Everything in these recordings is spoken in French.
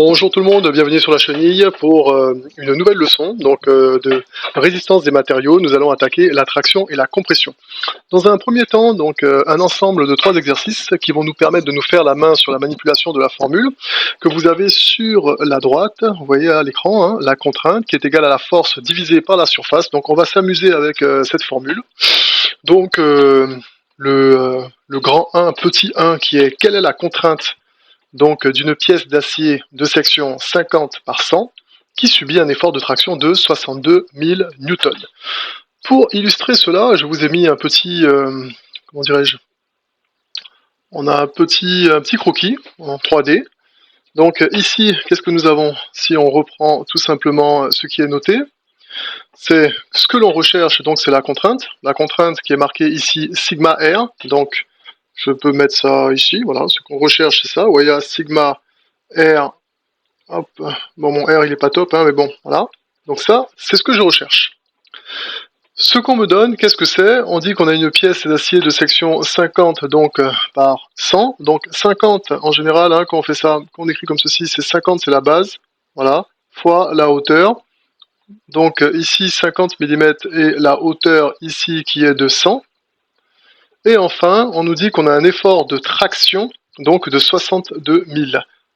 Bonjour tout le monde, bienvenue sur la chenille pour une nouvelle leçon de résistance des matériaux. Nous allons attaquer la traction et la compression. Dans un premier temps, un ensemble de 3 exercices qui vont nous permettre de nous faire la main sur la manipulation de la formule que vous avez sur la droite. Vous voyez à l'écran, la contrainte qui est égale à la force divisée par la surface. Donc on va s'amuser avec cette formule. Donc le grand 1, petit 1 qui est quelle est la contrainte d'une pièce d'acier de section 50 par 100 qui subit un effort de traction de 62 000 newtons. Pour illustrer cela, je vous ai mis un petit, comment dirais-je, on a un petit croquis en 3D. Donc ici, qu'est-ce que nous avons? Si on reprend tout simplement ce qui est noté, c'est ce que l'on recherche, donc c'est la contrainte qui est marquée ici sigma R, donc je peux mettre ça ici, voilà, ce qu'on recherche c'est ça, vous voyez, sigma R, hop, bon mon R il est pas top, mais bon, voilà, donc ça, c'est ce que je recherche. Ce qu'on me donne, qu'est-ce que c'est? On dit qu'on a une pièce d'acier de section 50 par 100, donc 50 en général, quand on fait ça, quand on écrit comme ceci, c'est 50 c'est la base, voilà, fois la hauteur, donc ici 50 mm et la hauteur ici qui est de 100. Et enfin, on nous dit qu'on a un effort de traction donc de 62 000.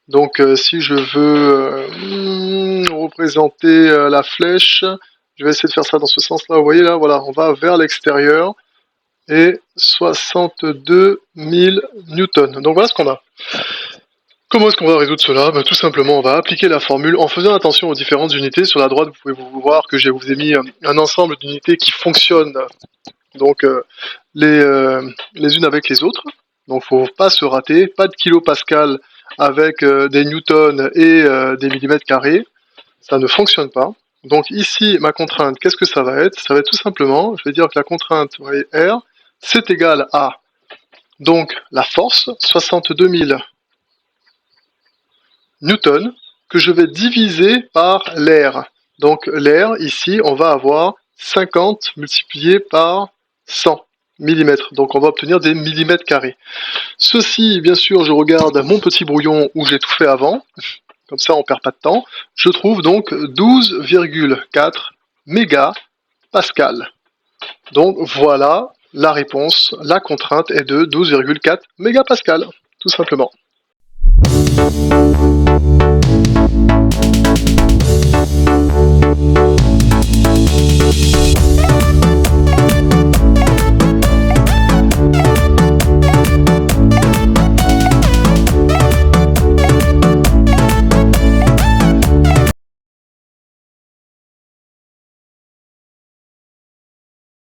Donc si je veux représenter la flèche, je vais essayer de faire ça dans ce sens-là. Vous voyez là, voilà, on va vers l'extérieur et 62 000 newtons. Donc voilà ce qu'on a. Comment est-ce qu'on va résoudre cela? Tout simplement, on va appliquer la formule en faisant attention aux différentes unités. Sur la droite, vous pouvez voir que je vous ai mis un ensemble d'unités qui fonctionnent donc les unes avec les autres. Donc faut pas se rater, pas de kilopascal avec des newtons et des millimètres carrés, ça ne fonctionne pas. Donc ici, ma contrainte, qu'est-ce que ça va être? Ça va être tout simplement, je vais dire que la contrainte, vous voyez, R, c'est égal à donc la force, 62 000 newtons, que je vais diviser par l'air. Donc l'air, ici, on va avoir 50 multiplié par 100 mm. Donc on va obtenir des millimètres carrés. Ceci, bien sûr, je regarde mon petit brouillon où j'ai tout fait avant. Comme ça, on perd pas de temps. Je trouve donc 12,4 mégapascal. Donc voilà la réponse. La contrainte est de 12,4 mégapascal, tout simplement.